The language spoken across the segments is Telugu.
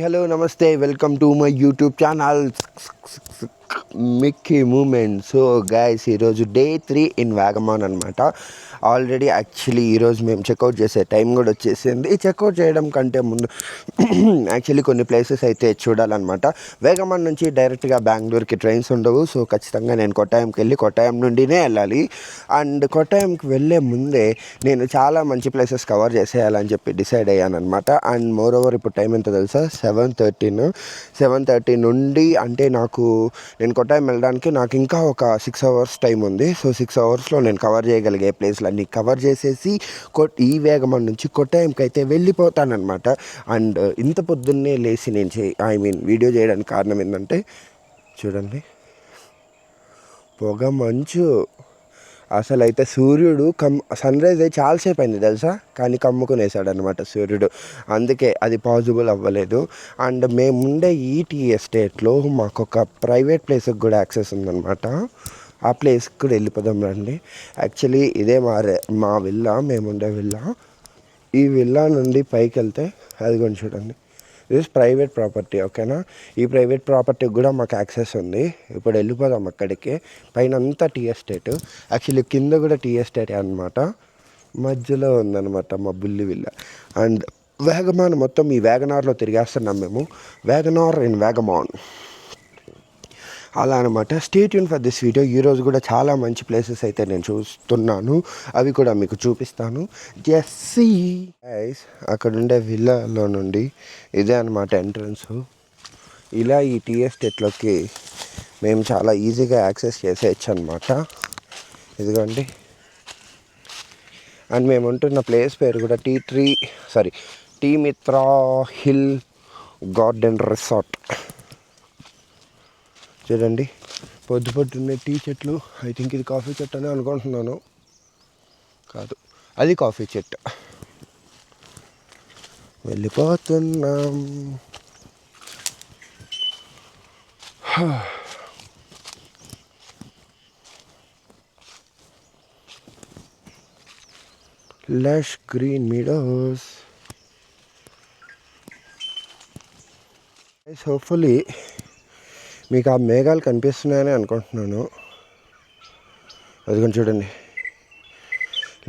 Hello, namaste, welcome to my YouTube channel Mickey Movement. So guys, ఈరోజు డే 3 ఇన్ వాగమాన్ అనమాట. ఆల్రెడీ యాక్చువల్లీ ఈరోజు మేము చెక్అవుట్ చేసే టైం కూడా వచ్చేసింది. చెక్అవుట్ చేయడం కంటే ముందు యాక్చువల్లీ కొన్ని ప్లేసెస్ అయితే చూడాలన్నమాట. వేగమాన్ నుంచి డైరెక్ట్గా బెంగళూరుకి ట్రైన్స్ ఉండవు. సో ఖచ్చితంగా నేను కొట్టాయంకి వెళ్ళి కొట్టాయం నుండినే వెళ్ళాలి. అండ్ కొట్టాయంకి వెళ్ళే ముందే నేను చాలా మంచి ప్లేసెస్ కవర్ చేసేయాలని చెప్పి డిసైడ్ అయ్యాను అనమాట. అండ్ మోర్ ఓవర్ ఇప్పుడు టైం ఎంత తెలుసా, 7:30 నుండి అంటే నేను కొట్టాయం వెళ్ళడానికి నాకు ఇంకా ఒక 6 hours టైం ఉంది. సో 6 hours నేను కవర్ చేయగలిగే ప్లేస్లన్నీ కవర్ చేసేసి ఈ వేగమాన్ నుంచి కొట్టాయంకి అయితే వెళ్ళిపోతానమాట. అండ్ ఇంత పొద్దున్నే లేచి నేను వీడియో చేయడానికి కారణం ఏంటంటే చూడండి, పొగ మంచు. అసలు అయితే సూర్యుడు సన్ రైజ్ అయితే చాలాసేపు అయింది తెలుసా, కానీ కమ్ముకునేసాడు అనమాట సూర్యుడు. అందుకే అది పాసిబుల్ అవ్వలేదు. అండ్ మేముండే ఈ టీ ఎస్టేట్లో మాకు ఒక ప్రైవేట్ ప్లేస్కి కూడా యాక్సెస్ ఉందన్నమాట. ఆ ప్లేస్కి కూడా వెళ్ళిపోదాం రండి. యాక్చువల్లీ ఇదే మా విల్లా, మేముండే విల్లా. ఈ విల్లా నుండి పైకి వెళ్తే అది కూడా చూడండి, దిస్ ప్రైవేట్ ప్రాపర్టీ, ఓకేనా. ఈ ప్రైవేట్ ప్రాపర్టీకి కూడా మాకు యాక్సెస్ ఉంది. ఇప్పుడు వెళ్ళిపోదాం అక్కడికి. పైన అంతా టీ ఎస్టేట్, యాక్చువల్లీ కింద కూడా టీ ఎస్టేట్ అనమాట. మధ్యలో ఉందన్నమాట మా బుల్లి విల్ల. అండ్ వేగమాన్ మొత్తం ఈ వ్యాగనార్లో తిరిగేస్తున్నాం మేము. వ్యాగనార్ ఇన్ వాగమాన్ అలా అనమాట. Stay tune for this video. ఈరోజు కూడా చాలా మంచి ప్లేసెస్ అయితే నేను చూస్తున్నాను, అవి కూడా మీకు చూపిస్తాను. జెస్సీ గైస్, అక్కడ ఉండే విల్లాలో నుండి ఇదే అనమాట ఎంట్రన్స్. ఇలా ఈ టీ ఎస్టేట్లోకి మేము చాలా ఈజీగా యాక్సెస్ చేసేయచ్చు అనమాట. ఇదిగోండి. అండ్ మేము ఉంటున్న ప్లేస్ పేరు కూడా tea Mitra hill garden resort. చూడండి, పొద్దున్నే టీ చెట్లు. ఐ థింక్ ఇది కాఫీ చెట్టు అని అనుకుంటున్నాను. కాదు, అది కాఫీ చెట్టు. వెళ్ళిపోతున్నాం. Lush green meadows. హోప్ఫుల్లీ మీకు ఆ మేఘాలు కనిపిస్తున్నాయని అనుకుంటున్నాను. అదిగోండి చూడండి,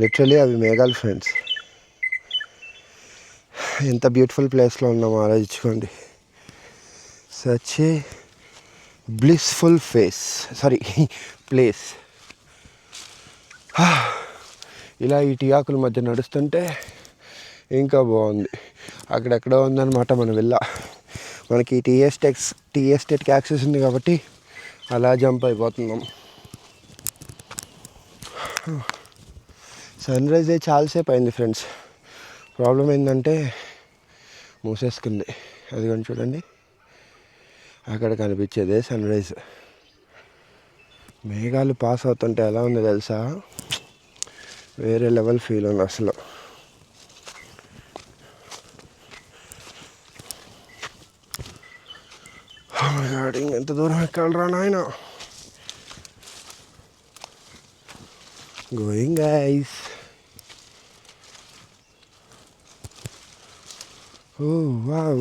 లిటరలీ అవి మేఘాలు ఫ్రెండ్స్. ఎంత బ్యూటిఫుల్ ప్లేస్లో ఉన్నామో ఆలోచించుకోండి. Such a blissful place. ఇలా ఈ టీ ఆకుల మధ్య నడుస్తుంటే ఇంకా బాగుంది. అక్కడెక్కడో ఉందన్నమాట మన విల్లా. మనకి టీ ఎస్టేట్కి యాక్సెస్ ఉంది కాబట్టి అలా జంప్ అయిపోతున్నాం. సన్ రైజ్ అయితే చాలాసేపు అయింది ఫ్రెండ్స్. ప్రాబ్లం ఏంటంటే మూసేసుకుంది. అది కానీ చూడండి, అక్కడ కనిపించేదే సన్ రైజ్. మేఘాలు పాస్ అవుతుంటే ఎలా ఉంది తెలుసా, వేరే లెవెల్ ఫీల్ ఉంది అసలు. ఎంత దూరం ఎక్కాలరా నాయన. Going guys. Oh wow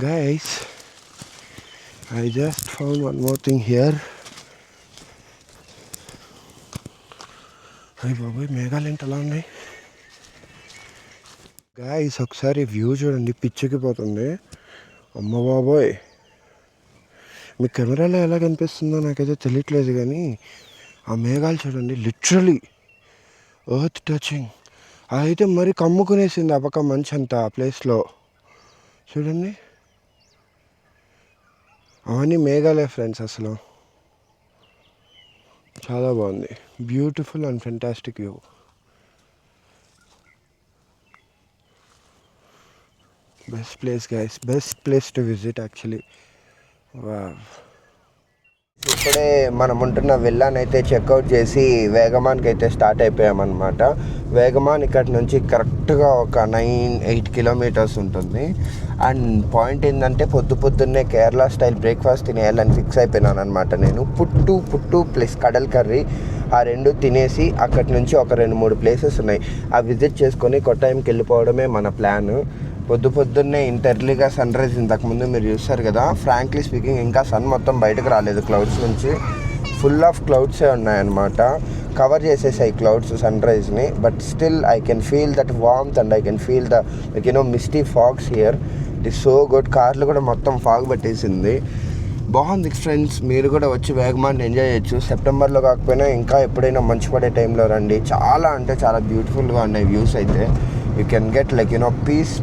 guys, I just found one more thing here. అయ్య బాబోయ్, మేఘాలు ఏంటి అలా ఉన్నాయి గాయస్. ఒకసారి వ్యూ చూడండి, పిచ్చెక్కిపోతుంది. అమ్మ బాబోయ్, మీ కెమెరాలో ఎలా కనిపిస్తుందో నాకైతే తెలియట్లేదు, కానీ ఆ మేఘాలు చూడండి, లిటరలీ ఎర్త్ టచింగ్. అయితే మరి కమ్ముకునేసింది ఆ పక్క మంచి అంతా ఆ ప్లేస్లో. చూడండి, అవన్నీ మేఘాలే ఫ్రెండ్స్. అసలు చాలా బాగుంది, beautiful and fantastic view. Best place guys, best place to visit actually. Wow. ఇప్పుడే మనం ఉంటున్న విల్లాని అయితే చెక్అవుట్ చేసి వేగమాన్కి అయితే స్టార్ట్ అయిపోయామన్నమాట. వేగమాన్ ఇక్కడ నుంచి కరెక్ట్గా ఒక 9-8 kilometers ఉంటుంది. అండ్ పాయింట్ ఏంటంటే పొద్దున్నే కేరళ స్టైల్ బ్రేక్ఫాస్ట్ తినేయాలని ఫిక్స్ అయిపోయినాను అనమాట. నేను పుట్టు ప్లస్ కడల్ కర్రీ ఆ రెండు తినేసి అక్కడి నుంచి ఒక 2-3 ప్లేసెస్ ఉన్నాయి, ఆ విజిట్ చేసుకొని కొట్టాయంకి వెళ్ళిపోవడమే మన ప్లాన్. పొద్దున్నే ఇంత ఎర్లీగా సన్ రైజ్ ఇంతకుముందు మీరు చూస్తారు కదా. ఫ్రాంక్లీ స్పీకింగ్ ఇంకా సన్ మొత్తం బయటకు రాలేదు క్లౌడ్స్ నుంచి. ఫుల్ ఆఫ్ క్లౌడ్సే ఉన్నాయన్నమాట. కవర్ చేసేసాయి క్లౌడ్స్ సన్ రైజ్ని. But still I can feel that warmth and I can feel the misty fogs here. It is so good. కార్లు కూడా మొత్తం ఫాగ్ పట్టేసింది. బాగుంది ఫ్రెండ్స్. మీరు కూడా వచ్చి వేగమాన్ని ఎంజాయ్ చేయొచ్చు. సెప్టెంబర్లో కాకపోయినా ఇంకా ఎప్పుడైనా మంచు పడే టైంలో రండి. చాలా అంటే చాలా బ్యూటిఫుల్గా ఉన్నాయి వ్యూస్ అయితే. You can get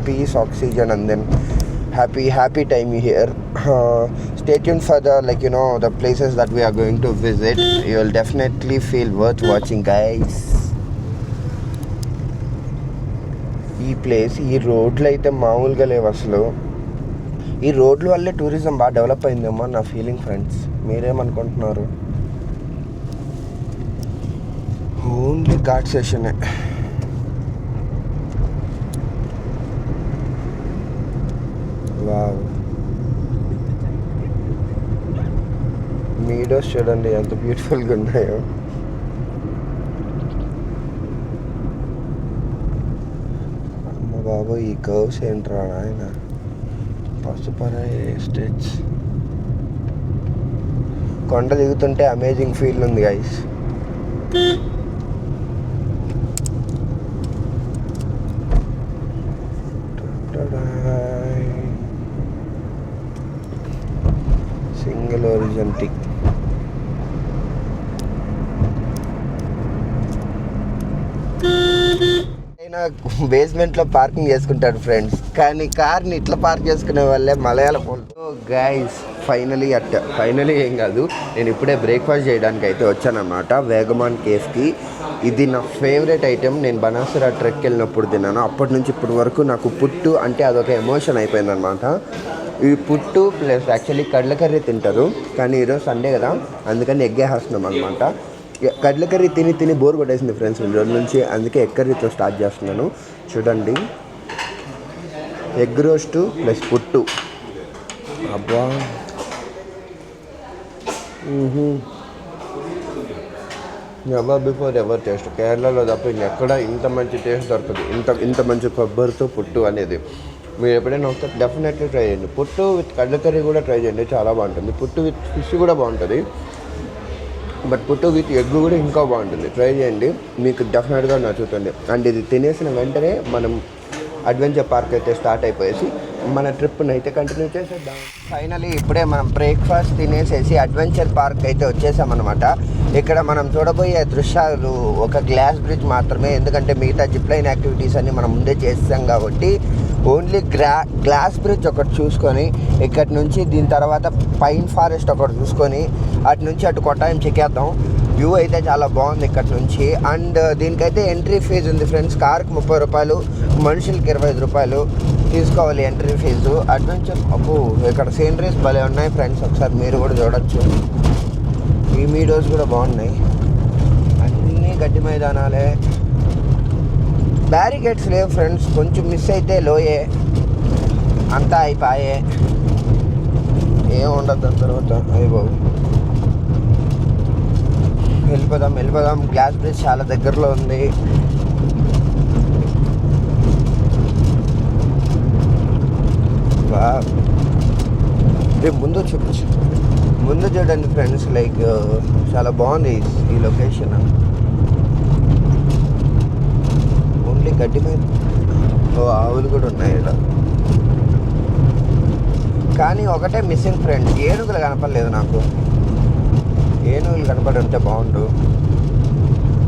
peace oxygen and then happy time here. Stay tuned for the the places that we are going to visit. You will definitely feel worth watching, guys. ఈ ప్లేస్, ఈ రోడ్లు అయితే మామూలుగా లేవు అసలు. ఈ రోడ్ల వల్లే టూరిజం బాగా డెవలప్ అయిందేమో నా ఫీలింగ్ ఫ్రెండ్స్. మీరేమనుకుంటున్నారు? ఓన్లీ ఘాట్ సెషనే. వావ్, మీడోస్ చూడండి ఎంత బ్యూటిఫుల్గా ఉన్నాయో. అమ్మ బాబు, ఈ కర్వ్స్ ఏంట్రా ఆయన. పసుపరాయి ఎస్టేట్స్. కొండ దిగుతుంటే అమేజింగ్ ఫీల్ ఉంది గైస్. Single origin tick. అయినా బేస్మెంట్లో పార్కింగ్ చేసుకుంటాడు ఫ్రెండ్స్, కానీ కార్ని ఇట్లా పార్క్ చేసుకునే వాళ్ళే మలయాళం. గైస్ ఫైనలీ ఏం కాదు, నేను ఇప్పుడే బ్రేక్ఫాస్ట్ చేయడానికి అయితే వచ్చానన్నమాట వేగమాన్ కేఫ్కి. ఇది నా ఫేవరెట్ ఐటెం. నేను బనాసురా ట్రెక్కి వెళ్ళినప్పుడు తిన్నాను. అప్పటి నుంచి ఇప్పటి వరకు నాకు పుట్టు అంటే అదొక ఎమోషన్ అయిపోయిందనమాట. ఈ పుట్టు ప్లస్ యాక్చువల్లీ కడల కర్రీ తింటారు, కానీ ఈరోజు సండే కదా అందుకని ఎగ్ వేస్తున్నాం అనమాట. కడల కర్రీ తిని బోర్ కొట్టేసింది ఫ్రెండ్స్ ఈ రోజు నుంచి. అందుకే ఎగ్ కర్రీతో స్టార్ట్ చేస్తున్నాను. చూడండి, ఎగ్ రోస్టు ప్లస్ పుట్టు. అబ్బా, ఎవర్ బిఫోర్ ఎవర్ టేస్ట్. కేరళలో తప్ప ఇంకెక్కడ ఇంత మంచి టేస్ట్ దొరకదు. ఇంత మంచి కొబ్బరితో పుట్టు అనేది. మీరు ఎప్పుడైనా ఒకసారి డెఫినెట్లీ ట్రై చేయండి. పుట్టు విత్ కడల కర్రీ కూడా ట్రై చేయండి, చాలా బాగుంటుంది. పుట్టు విత్ ఫిష్ కూడా బాగుంటుంది, బట్ పుట్టు విత్ ఎగ్ కూడా ఇంకా బాగుంటుంది. ట్రై చేయండి, మీకు డెఫినెట్గా నచ్చుతుంది. అండ్ ఇది తినేసిన వెంటనే మనం అడ్వెంచర్ పార్క్ అయితే స్టార్ట్ అయిపోయేసి మన ట్రిప్ని అయితే కంటిన్యూ చేసేద్దాం. ఫైనలీ ఇప్పుడే మనం బ్రేక్ఫాస్ట్ తినేసేసి అడ్వెంచర్ పార్క్ అయితే వచ్చేసామన్నమాట. ఇక్కడ మనం చూడబోయే దృశ్యాలు ఒక గ్లాస్ బ్రిడ్జ్ మాత్రమే, ఎందుకంటే మిగతా జిప్లైన్ యాక్టివిటీస్ అన్ని మనం ముందే చేస్తాం కాబట్టి ఓన్లీ గ్లాస్ బ్రిడ్జ్ ఒకటి చూసుకొని ఇక్కడి నుంచి దీని తర్వాత పైన్ ఫారెస్ట్ ఒకటి చూసుకొని అటు నుంచి అటు కొట్టాయం చెక్కేద్దాం. వ్యూ అయితే చాలా బాగుంది ఇక్కడ నుంచి. అండ్ దీనికైతే ఎంట్రీ ఫీజు ఉంది ఫ్రెండ్స్. కార్కి 30 రూపాయలు, మనుషులకి 25 రూపాయలు తీసుకోవాలి ఎంట్రీ ఫీజు. అడ్వెంచర్ అప్పు ఇక్కడ సీనరీస్ భలే ఉన్నాయి ఫ్రెండ్స్, ఒకసారి మీరు కూడా చూడొచ్చు. ఈ మీడోస్ కూడా బాగున్నాయి, అన్నీ గడ్డి మైదానాలే. బ్యారికేడ్స్ లేవు ఫ్రెండ్స్, కొంచెం మిస్ అయితే లోయే, అంతా అయిపోయే, ఏం ఉండదు దాని తర్వాత. అయిపోవు, వెళ్ళిపోదాం. గ్లాస్ బ్రిడ్జ్ చాలా దగ్గరలో ఉంది. ముందు చూడండి ఫ్రెండ్స్, లైక్ చాలా బాగుంది ఈ లొకేషన్. ఓన్లీ గడ్డి మీద ఆవులు కూడా ఉన్నాయి ఇక్కడ. కానీ ఒకటే మిస్సింగ్ ఫ్రెండ్స్, ఏనుగులు కనపడలేదు నాకు. ఏనుగులు కనపడి ఉంటే బాగుండు.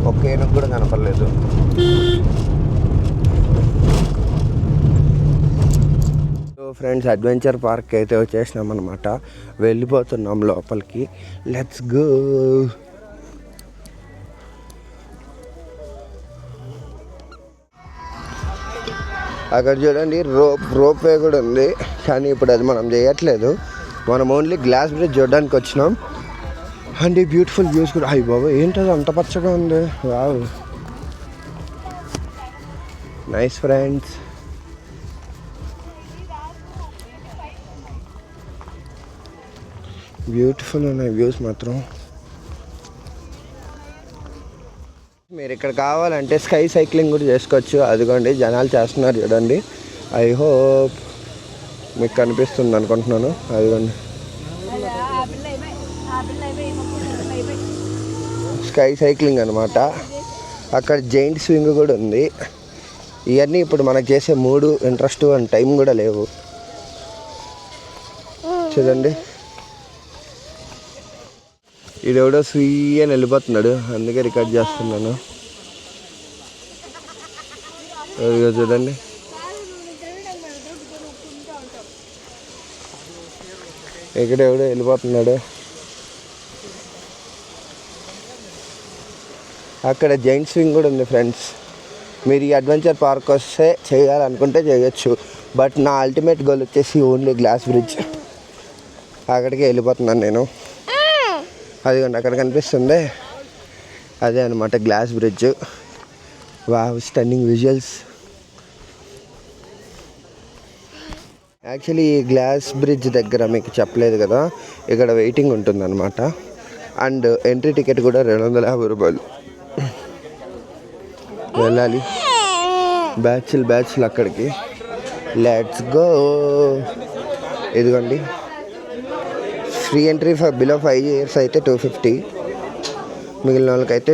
ఒక్క ఏనుగు కూడా కనపడలేదు. సో ఫ్రెండ్స్, అడ్వెంచర్ పార్క్ అయితే వచ్చేసినాం అనమాట. వెళ్ళిపోతున్నాం లోపలికి. Let's go. అక్కడ చూడండి రోప్ వే కూడా ఉంది, కానీ ఇప్పుడు అది మనం చేయట్లేదు. మనం ఓన్లీ గ్లాస్ బ్రిడ్జ్ చూడడానికి వచ్చినాం. అండ్ ఈ బ్యూటిఫుల్ వ్యూస్ కూడా. అయ్యి బాబు, ఏంటది అంత పచ్చగా ఉంది. Wow, nice friends. బ్యూటిఫుల్ ఉన్నాయి వ్యూస్ మాత్రం. మీరు ఇక్కడ కావాలంటే స్కై సైక్లింగ్ కూడా చేసుకోవచ్చు. అదిగోండి జనాలు చేస్తున్నారు చూడండి. ఐ హోప్ మీకు కనిపిస్తుంది అనుకుంటున్నాను. అదిగోండి స్కై సైక్లింగ్ అనమాట. అక్కడ జైంట్ స్వింగ్ కూడా ఉంది. ఇవన్నీ ఇప్పుడు మనకు చేసే మూడు ఇంట్రెస్ట్ అండ్ టైం కూడా లేవు. చూడండి ఈడెవడో స్వీయ అని వెళ్ళిపోతున్నాడు, అందుకే రికార్డ్ చేస్తున్నాను. చూడండి ఇక్కడ ఎవడో వెళ్ళిపోతున్నాడు. అక్కడ జైంట్ స్వింగ్ కూడా ఉంది ఫ్రెండ్స్. మీరు ఈ అడ్వెంచర్ పార్క్ వస్తే చేయాలనుకుంటే చేయొచ్చు. బట్ నా అల్టిమేట్ గోల్ వచ్చేసి ఓన్లీ గ్లాస్ బ్రిడ్జ్. అక్కడికే వెళ్ళిపోతున్నాను నేను. అదిగోండి అక్కడ కనిపిస్తుంది, అదే అనమాట glass bridge. Wow, stunning visuals. Actually ఈ గ్లాస్ బ్రిడ్జ్ దగ్గర మీకు చెప్పలేదు కదా, ఇక్కడ వెయిటింగ్ ఉంటుందన్నమాట. అండ్ ఎంట్రీ టికెట్ కూడా 250 రూపాయలు. వెళ్ళాలి బ్యాచ్లు అక్కడికి. Let's go. ఇదిగోండి free entry for below 5 years అయితే 250. మిగిలిన వాళ్ళకైతే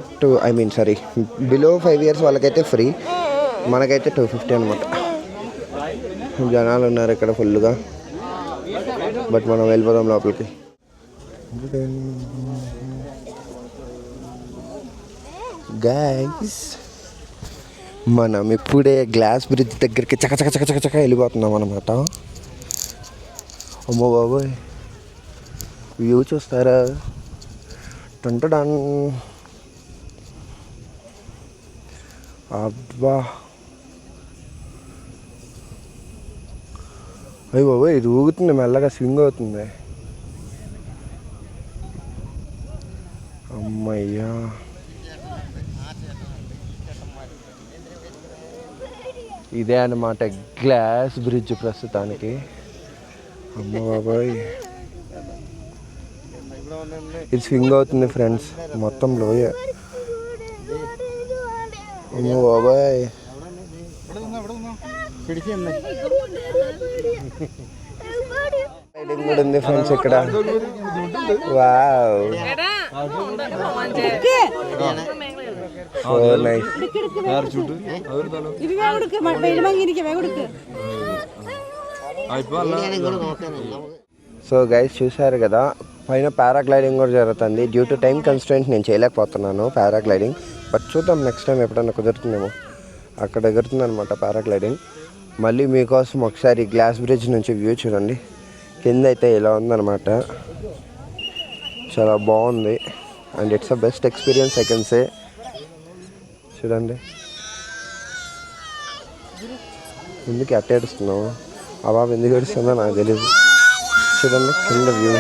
బిలో 5 years వాళ్ళకైతే ఫ్రీ, మనకైతే 250 అనమాట. జనాలు ఉన్నారు ఇక్కడ ఫుల్గా. బట్ మనం వెళ్ళిపోదాం లోపలికి. గైస్ మనం ఇప్పుడే గ్లాస్ బ్రిడ్జ్ దగ్గరికి చక వెళ్ళిపోతున్నాం అనమాట. అమ్మో బాబోయ్, వ్యూ చూస్తారా? టంటడాన్. అబ్బా అయ్యి బాబోయ్, ఇది ఊగుతుంది మెల్లగా, స్వింగ్ అవుతుంది. అమ్మయ్యా, ఇదే అన్నమాట గ్లాస్ బ్రిడ్జ్ ప్రస్తుతానికి. అమ్మ బాబాయ్, ఇది స్వింగ్ అవుతుంది ఫ్రెండ్స్, మొత్తం లోయ. అమ్మ బాబాయ్, రైడింగ్ కూడా ఉంది ఫ్రెండ్స్ ఇక్కడ. Wow, so nice. So guys చూసారు కదా, పైన పారాగ్లైడింగ్ కూడా జరుగుతుంది. డ్యూ టు టైం కన్స్ట్రెంట్స్ నేను చేయలేకపోతున్నాను పారాగ్లైడింగ్. బట్ చూద్దాం నెక్స్ట్ టైం ఎప్పుడన్నా కుదురుతుందేమో. అక్కడ ఎగురుతుంది అనమాట పారాగ్లైడింగ్. మళ్ళీ మీకోసం ఒకసారి గ్లాస్ బ్రిడ్జ్ నుంచి వ్యూ చూడండి. కింద అయితే ఇలా ఉందన్నమాట, చాలా బాగుంది. And it's a best experience I can say. చూడండి, ఎందుకు అట్ట ఏడుస్తున్నావు? ఆ బాబు ఎందుకు ఏడుస్తుందో నాకు తెలియదు. చూడండి కింద వ్యూ.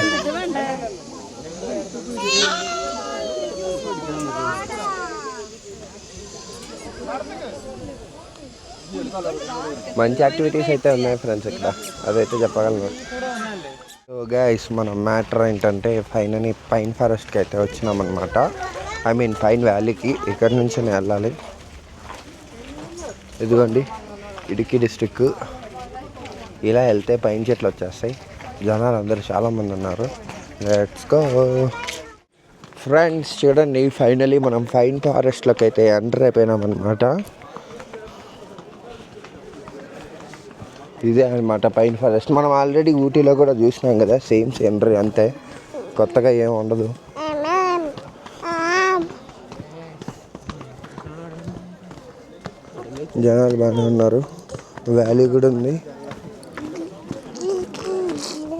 మంచి యాక్టివిటీస్ అయితే ఉన్నాయి ఫ్రెండ్స్ ఇక్కడ, అదైతే చెప్పగలను. సో గైస్, మన మ్యాటర్ ఏంటంటే ఫైనలీ పైన్ ఫారెస్ట్కి అయితే వచ్చినామన్నమాట. పైన్ వ్యాలీకి. ఇక్కడ నుంచి వెళ్ళాలి. ఇదిగోండి ఇടുക്കി డిస్ట్రిక్ట్. ఇలా వెళ్తే పైన్ చెట్లు వచ్చేస్తాయి. జనాలు అందరూ చాలామంది ఉన్నారు. Let's go friends. చూడండి, ఫైనలీ మనం పైన్ ఫారెస్ట్లోకి అయితే ఎంటర్ అయిపోయినామన్నమాట. ఇదే అనమాట పైన్ ఫారెస్ట్. మనం ఆల్రెడీ ఊటీలో కూడా చూసినాం కదా, సేమ్ సీనరీ అంతే, కొత్తగా ఏం ఉండదు. జనాలు బాగానే ఉన్నారు. వ్యాలీ కూడా ఉంది.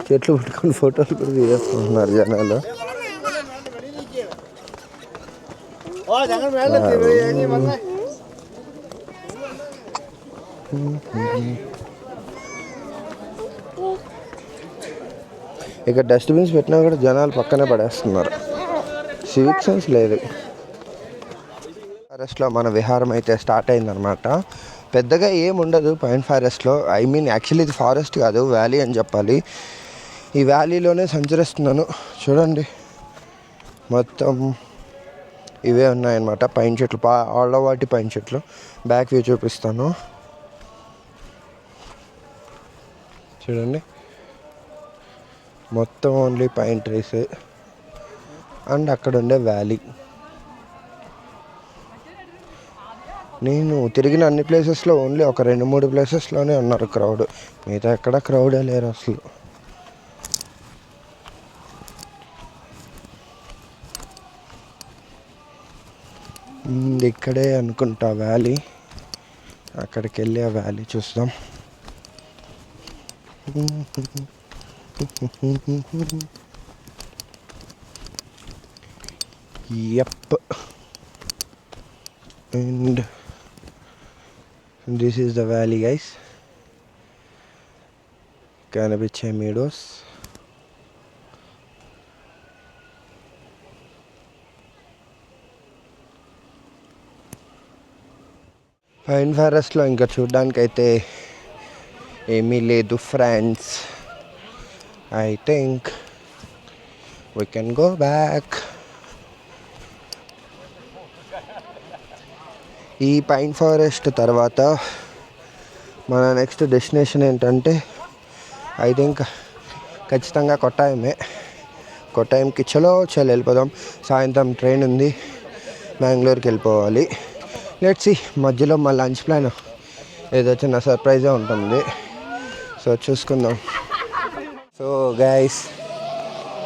చెట్లు పట్టుకొని ఫోటోలు కూడా తీసేసుకుంటున్నారు జనాలు. ఇక డస్ట్బిన్స్ పెట్టినా కూడా జనాలు పక్కనే పడేస్తున్నారు. సివిక్ సెన్స్ లేదు. ఫారెస్ట్లో మన విహారం అయితే స్టార్ట్ అయిందనమాట. పెద్దగా ఏముండదు పైన్ ఫారెస్ట్లో. యాక్చువల్లీ ఇది ఫారెస్ట్ కాదు, వ్యాలీ అని చెప్పాలి. ఈ వ్యాలీలోనే సంచరిస్తున్నాను. చూడండి, మొత్తం ఇవే ఉన్నాయన్నమాట పైన్ చెట్లు, ఆళ్ళవాటి పైన్ చెట్లు. బ్యాక్ వ్యూ చూపిస్తాను. చూడండి, మొత్తం ఓన్లీ పైన్ ట్రీస్ అండ్ అక్కడ ఉండే వ్యాలీ. నేను తిరిగిన అన్ని ప్లేసెస్లో ఓన్లీ ఒక 2-3 ప్లేసెస్లోనే ఉన్నారు క్రౌడ్, మిగతా ఎక్కడ క్రౌడే లేరు అసలు. ఇక్కడే అనుకుంటా వ్యాలీ, అక్కడికి వెళ్ళి ఆ వ్యాలీ చూస్తాం. Yup, and this is the valley guys, కనిపించే మీడోస్. పైన్ ఫారెస్ట్లో ఇంకా చూడ్డానికైతే ఏమీ లేదు friends. I think we can go back. ఈ పైన్ ఫారెస్ట్ తర్వాత మన నెక్స్ట్ డెస్టినేషన్ ఏంటంటే ఐ థింక్ ఖచ్చితంగా కొట్టాయమే. కొట్టాయంకి చలో వెళ్ళిపోదాం. సాయంత్రం ట్రైన్ ఉంది, బెంగళూరుకి వెళ్ళిపోవాలి. లెట్స్ సీ, మధ్యలో మా లంచ్ ప్లాన్ ఏదో చిన్న సర్ప్రైజే ఉంటుంది, సో చూసుకుందాం. సో గైస్,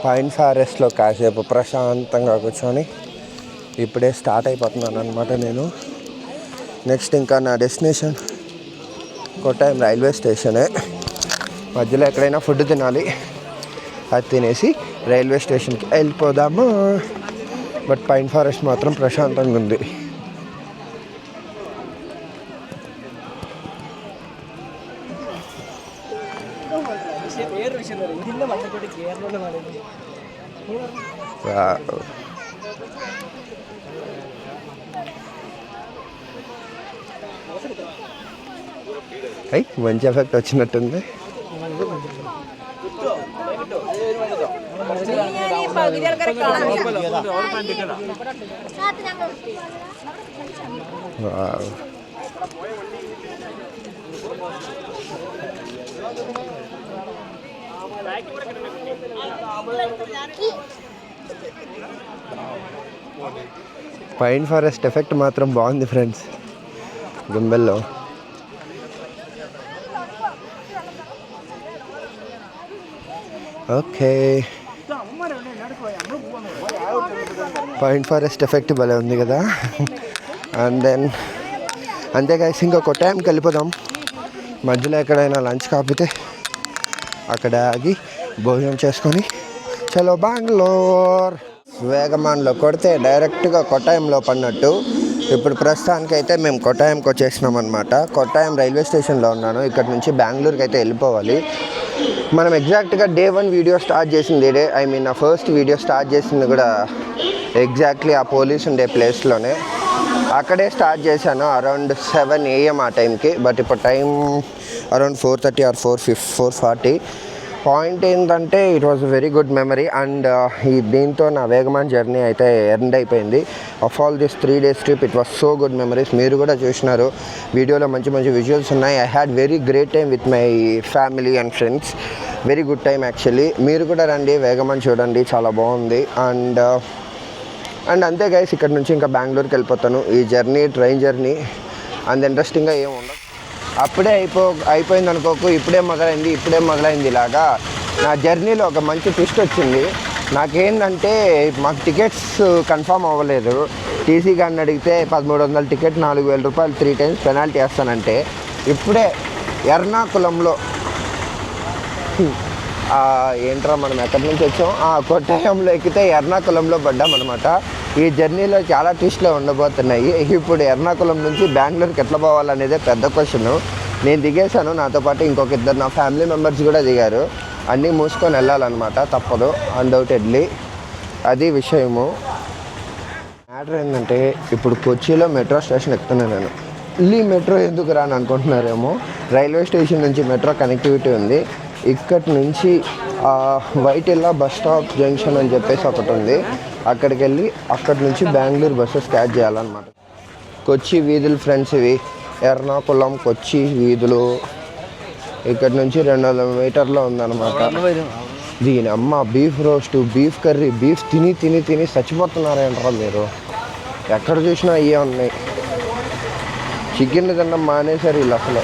పైన్ ఫారెస్ట్లో కాసేపు ప్రశాంతంగా కూర్చొని ఇప్పుడే స్టార్ట్ అయిపోతున్నాను అనమాట నేను. నెక్స్ట్ ఇంకా నా డెస్టినేషన్ కొట్టాయం రైల్వే స్టేషనే. మధ్యలో ఎక్కడైనా ఫుడ్ తినాలి, అది తినేసి రైల్వే స్టేషన్కి వెళ్ళిపోదాము. బట్ పైన్ ఫారెస్ట్ మాత్రం ప్రశాంతంగా ఉంది. మంచి ఎఫెక్ట్ వచ్చినట్టుంది. పైన్ ఫారెస్ట్ ఎఫెక్ట్ మాత్రం బాగుంది ఫ్రెండ్స్ గుంబెల్లో. ఓకే, పైన్ ఫారెస్ట్ ఎఫెక్ట్ భలే ఉంది కదా. అండ్ దెన్ అంతే గైస్, ఇంకా కొట్టాయంకి వెళ్ళిపోదాం. మధ్యలో ఎక్కడైనా లంచ్ కాకపోతే అక్కడ ఆగి భోజనం చేసుకొని చలో బెంగళూరు. వేగమాన్లో కొడితే డైరెక్ట్గా కొట్టాయంలో పడినట్టు. ఇప్పుడు ప్రస్తుతానికైతే మేము కొట్టాయంకి వచ్చేసినాం అనమాట. కొట్టాయం రైల్వే స్టేషన్లో ఉన్నాను. ఇక్కడ నుంచి బెంగళూరుకి అయితే వెళ్ళిపోవాలి. మనం ఎగ్జాక్ట్గా డే 1 వీడియో స్టార్ట్ చేసింది నా ఫస్ట్ వీడియో స్టార్ట్ చేసింది కూడా ఎగ్జాక్ట్లీ ఆ పోలీస్ ఉండే ప్లేస్లోనే. అక్కడే స్టార్ట్ చేశాను అరౌండ్ 7 AM ఆ టైంకి. బట్ ఇప్పుడు టైం అరౌండ్ 4:30 ఆర్ 4:40. పాయింట్ ఏంటంటే it was very good memory. And దీంతో నా వేగమాన్ జర్నీ అయితే ఎండ్ అయిపోయింది. Of all this 3 days trip it was so good memories. మీరు కూడా చూసినారు వీడియోలో, మంచి మంచి విజువల్స్ ఉన్నాయి. I had very great time with my family and friends. Very good time actually. మీరు కూడా రండి, వేగమాన్ చూడండి, చాలా బాగుంది. అండ్ అంతే గైస్, ఇక్కడ నుంచి ఇంకా బెంగళూరుకి వెళ్ళిపోతాను. ఈ జర్నీ ట్రైన్ జర్నీ అంత ఇంట్రెస్టింగ్గా ఏమి ఉండదు. అప్పుడే అయిపోయింది అనుకోకు, ఇప్పుడే మొదలైంది ఇలాగా. నా జర్నీలో ఒక మంచి ట్విస్ట్ వచ్చింది. నాకేంటంటే మాకు టికెట్స్ కన్ఫర్మ్ అవ్వలేదు. టీసీ గారిని అడిగితే 1300 టికెట్ 4000 రూపాయలు 3 times పెనాల్టీ వేస్తానంటే, ఇప్పుడే ఎర్నాకుళంలో ఏంట్రా మనం ఎక్కడి నుంచి వచ్చాం, కొట్టాయంలో ఎక్కితే ఎర్నాకుళంలో పడ్డామన్నమాట. ఈ జర్నీలో చాలా ట్విస్ట్లు ఉండబోతున్నాయి. ఇప్పుడు ఎర్నాకుళం నుంచి బెంగళూరుకి ఎట్లా పోవాలనేదే పెద్ద క్వశ్చన్. నేను దిగేశాను, నాతో పాటు ఇంకొక 2 నా ఫ్యామిలీ మెంబర్స్ కూడా దిగారు. అన్నీ మూసుకొని వెళ్ళాలన్నమాట, తప్పదు అన్డౌటెడ్లీ. అది విషయము. మ్యాటర్ ఏంటంటే ఇప్పుడు కొచ్చిలో మెట్రో స్టేషన్ ఎక్కుతున్నాను నేను. ఈ మెట్రో ఎందుకు రాని అనుకుంటున్నారేమో. రైల్వే స్టేషన్ నుంచి మెట్రో కనెక్టివిటీ ఉంది. ఇక్కడి నుంచి వైటిల్లా బస్ స్టాప్ జంక్షన్ అని చెప్పేసి ఒకటి ఉంది. అక్కడికి వెళ్ళి అక్కడి నుంచి బెంగళూరు బస్సెస్ క్యాచ్ చేయాలన్నమాట. కొచ్చి వీధులు ఫ్రెండ్స్ ఇవి, ఎర్నాకుళం కొచ్చి వీధులు. ఇక్కడ నుంచి 200 మీటర్లో ఉందన్నమాట. దీని అమ్మ beef roast, beef curry, beef తిని తిని తిని చచ్చిపోతున్నారేంట్రా మీరు. ఎక్కడ చూసినా అయ్యే ఉన్నాయి. చికెన్ తినడం మానేశారు వీళ్ళు అసలు.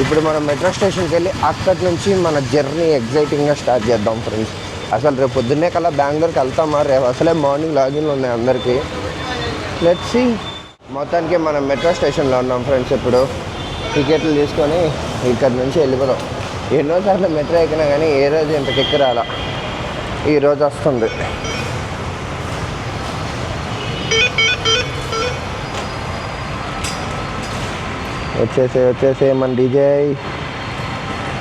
ఇప్పుడు మనం మెట్రో స్టేషన్కి వెళ్ళి అక్కడి నుంచి మన జర్నీ ఎగ్జైటింగ్గా స్టార్ట్ చేద్దాం ఫ్రెండ్స్. అసలు రేపు పొద్దున్నే కల్లా బెంగళూరుకి వెళ్తామా? రేపు అసలే మార్నింగ్ లాగిన్లు ఉన్నాయి అందరికీ. Let's see. మొత్తానికి మనం మెట్రో స్టేషన్లో ఉన్నాం ఫ్రెండ్స్. ఇప్పుడు టికెట్లు తీసుకొని ఇక్కడి నుంచి వెళ్ళిపోదాం. ఎన్నోసార్లు మెట్రో ఎక్కినా కానీ ఏ రోజు ఇంత కిక్కు రాలా. ఈరోజు వస్తుంది. వచ్చేసే మన డీజే.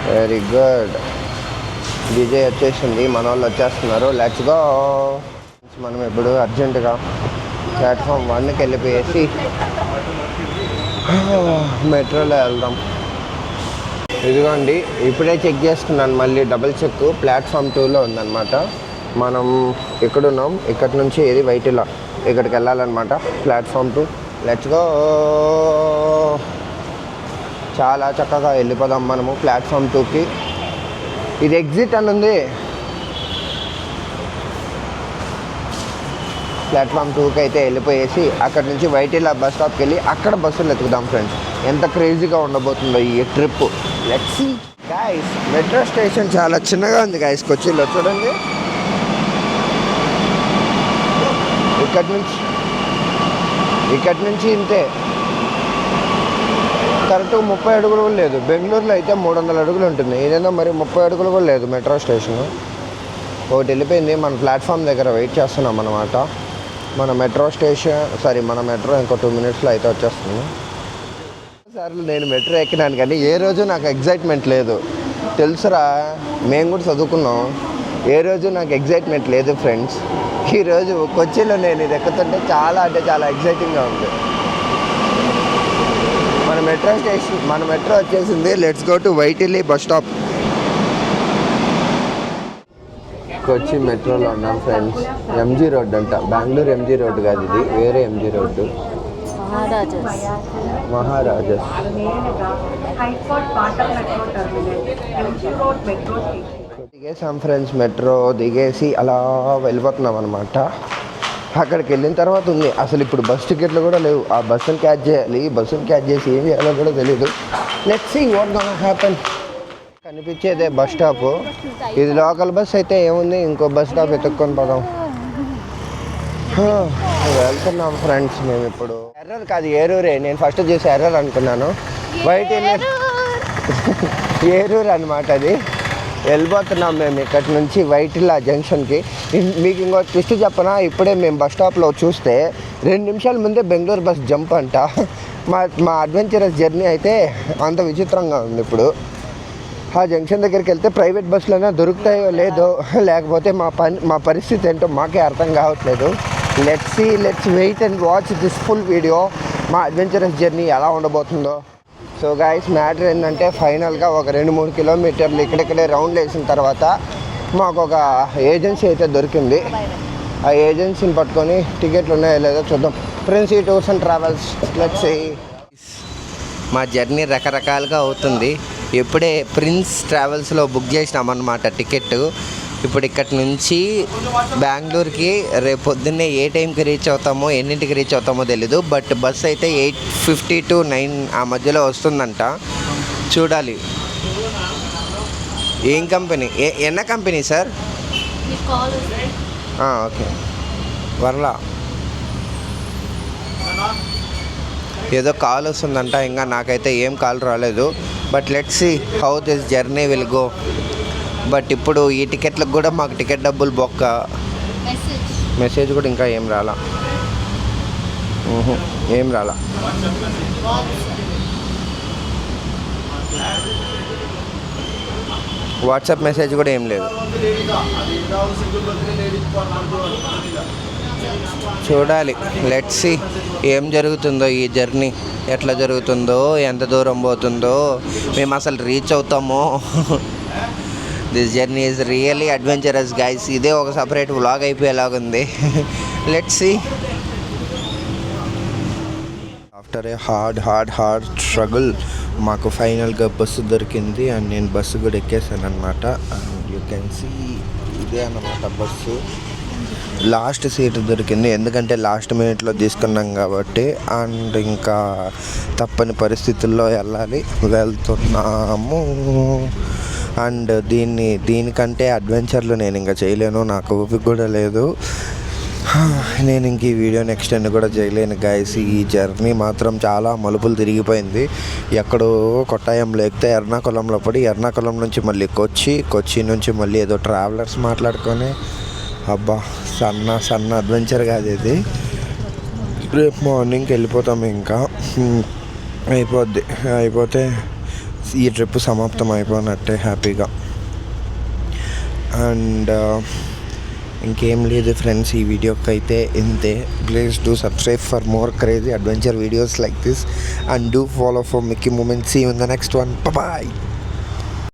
Very good. డీజే వచ్చేసింది, మన వాళ్ళు వచ్చేస్తున్నారు. Let's go. మనం ఇప్పుడు అర్జెంటుగా ప్లాట్ఫామ్ 1కి వెళ్ళిపోయేసి మెట్రోలో వెళ్దాం. ఇదిగోండి, ఇప్పుడే చెక్ చేసుకున్నాను, మళ్ళీ డబుల్ చెక్. ప్లాట్ఫామ్ 2లో ఉందన్నమాట. మనం ఎక్కడున్నాం? ఇక్కడి నుంచి ఏది వైటిలా ఇక్కడికి వెళ్ళాలన్నమాట. ప్లాట్ఫామ్ 2. Let's go. చాలా చక్కగా వెళ్ళిపోదాం మనము ప్లాట్ఫామ్ 2కి. ఇది ఎగ్జిట్ అని ఉంది. ప్లాట్ఫామ్ 2కి అయితే వెళ్ళిపోయేసి అక్కడ నుంచి వైటిలా బస్ స్టాప్కి వెళ్ళి అక్కడ బస్సులు ఎత్తుకుదాం ఫ్రెండ్స్. ఎంత క్రేజీగా ఉండబోతుందో ఈ trip. Let's see guys. Metro station చాలా చిన్నగా ఉంది గైస్ కొచ్చిలో. చూడండి, ఇక్కడి నుంచి ఇంతే. కరెక్ట్గా 30 అడుగులు కూడా లేదు. బెంగళూరులో అయితే 300 అడుగులు ఉంటుంది. ఏదైనా మరి 30 అడుగులు కూడా లేదు మెట్రో స్టేషన్. ఒకటి వెళ్ళిపోయింది. మన ప్లాట్ఫామ్ దగ్గర వెయిట్ చేస్తున్నాం అన్నమాట. మన మెట్రో ఇంకో 2 మినిట్స్లో అయితే వచ్చేస్తుంది. సార్లు నేను మెట్రో ఎక్కినాను కానీ ఏ రోజు నాకు ఎగ్జైట్మెంట్ లేదు తెలుసురా. మేము కూడా చదువుకున్నాం. ఏ రోజు నాకు ఎగ్జైట్మెంట్ లేదు ఫ్రెండ్స్. ఈరోజు కొచ్చిలో నేను ఇది ఎక్కుతుంటే చాలా ఎగ్జైటింగ్గా ఉంది. మన మెట్రో వచ్చేసింది. Let's go to Vyttila bus stop. Kochi మెట్రోలో ఉన్నాం ఫ్రెండ్స్. ఎంజీ రోడ్ అంట. బెంగళూరు ఎంజీ రోడ్ కాదు, ఇది వేరే ఎంజీ రోడ్డు. మహారాజాస్. దిగేసాం ఫ్రెండ్స్. మెట్రో దిగేసి అలా వెళ్ళిపోతున్నాం అనమాట. అక్కడికి వెళ్ళిన తర్వాత ఉంది అసలు ఇప్పుడు బస్ టికెట్లు కూడా లేవు. ఆ బస్సును క్యాచ్ చేయాలి. బస్సును క్యాచ్ చేసి ఏం చేయాలో కూడా తెలియదు. Let's see what gonna happen. కనిపించేదే బస్ స్టాప్. ఇది లోకల్ బస్ అయితే ఏముంది, ఇంకో బస్ స్టాప్ ఎత్తుక్కొని పోదాం. వెళ్తున్నాం ఫ్రెండ్స్. మేము ఇప్పుడు ఎర్రర్ కాదు ఏరూరే. నేను ఫస్ట్ చూసి ఎర్రర్ అనుకున్నాను. ఏరూరు అనమాట అది. వెళ్ళిపోతున్నాం మేము ఇక్కడి నుంచి వైటిలా జంక్షన్కి. మీకు ఇంకో ట్విస్ట్ చెప్పనా? ఇప్పుడే మేము బస్ స్టాప్లో చూస్తే 2 నిమిషాల ముందే బెంగళూరు బస్ జంప్ అంట. మా అడ్వెంచరస్ జర్నీ అయితే అంత విచిత్రంగా ఉంది. ఇప్పుడు ఆ జంక్షన్ దగ్గరికి వెళ్తే ప్రైవేట్ బస్సులైనా దొరుకుతాయో లేదో, లేకపోతే మా పరిస్థితి ఏంటో మాకే అర్థం కావట్లేదు. Let's wait and watch this full video. మా అడ్వెంచరస్ జర్నీ ఎలా ఉండబోతుందో. సో గైస్, మ్యాటర్ ఏంటంటే ఫైనల్గా ఒక 2-3 కిలోమీటర్లు ఇక్కడిక్కడే రౌండ్ వేసిన తర్వాత మాకు ఒక ఏజెన్సీ అయితే దొరికింది. ఆ ఏజెన్సీని పట్టుకొని టికెట్లు ఉన్నాయో లేదో చూద్దాం. Prince tours and travels. Let's see. మా జర్నీ రకరకాలుగా అవుతుంది. ఇప్పుడే ప్రిన్స్ ట్రావెల్స్లో బుక్ చేసినామన్నమాట టికెట్. ఇప్పుడు ఇక్కడి నుంచి బెంగళూరుకి రేపు పొద్దున్నే ఏ టైంకి రీచ్ అవుతామో, ఎన్నింటికి రీచ్ అవుతామో తెలీదు. బట్ బస్ అయితే 8:50 to 9 ఆ మధ్యలో వస్తుందంట. చూడాలి. ఏం కంపెనీ? ఎన్న కంపెనీ సార్? ఓకే, వర్లా. ఏదో కాల్ వస్తుందంట. ఇంకా నాకైతే ఏం కాల్ రాలేదు. But let's see how this journey will go. But ఇప్పుడు ఈ టికెట్లకు కూడా మాకు టికెట్ డబ్బులు బొక్క. మెసేజ్ కూడా ఇంకా ఏం రాలా. వాట్సాప్ మెసేజ్ కూడా ఏం లేదు. చూడాలి. లెట్స్ సీ ఏం జరుగుతుందో. ఈ జర్నీ ఎట్లా జరుగుతుందో, ఎంత దూరం పోతుందో, మేము అసలు రీచ్ అవుతామో. This journey is really adventurous guys. ఇదే ఒక సపరేట్ వ్లాగ్ అయిపోయేలాగుంది. Let's see. After a hard struggle మాకు ఫైనల్గా బస్సు దొరికింది అండ్ నేను బస్సు కూడా ఎక్కేసాను అనమాట. అండ్ యూ కెన్ సీ ఇదే అన్నమాట బస్సు. లాస్ట్ సీట్ దొరికింది, ఎందుకంటే లాస్ట్ మినిట్లో తీసుకున్నాం కాబట్టి. అండ్ ఇంకా తప్పని పరిస్థితుల్లో వెళ్తున్నాము. అండ్ దీనికంటే అడ్వెంచర్లు నేను ఇంకా చేయలేను, నాకు ఓపిక కూడా లేదు. నేను ఇంక ఈ వీడియోని ఎక్స్టెండ్ కూడా చేయలేను గైస్. ఈ జర్నీ మాత్రం చాలా మలుపులు తిరిగిపోయింది. ఎక్కడో కొట్టాయంలో ఎక్కితే ఎర్నాకుళంలో పడి, ఎర్నాకుళం నుంచి మళ్ళీ కొచ్చి నుంచి మళ్ళీ ఏదో ట్రావెలర్స్ మాట్లాడుకొని, అబ్బా సన్న అడ్వెంచర్ కాదు ఇది. రేపు మార్నింగ్కి వెళ్ళిపోతాము, ఇంకా అయిపోతే ఈ ట్రిప్ సమాప్తం అయిపోయినట్టే హ్యాపీగా. అండ్ ఇంకేం లేదు ఫ్రెండ్స్, ఈ వీడియోకి అయితే ఇంతే. Please do subscribe for more crazy adventure videos like this and do follow for Mickey Moments. See you in the next one. Bye bye.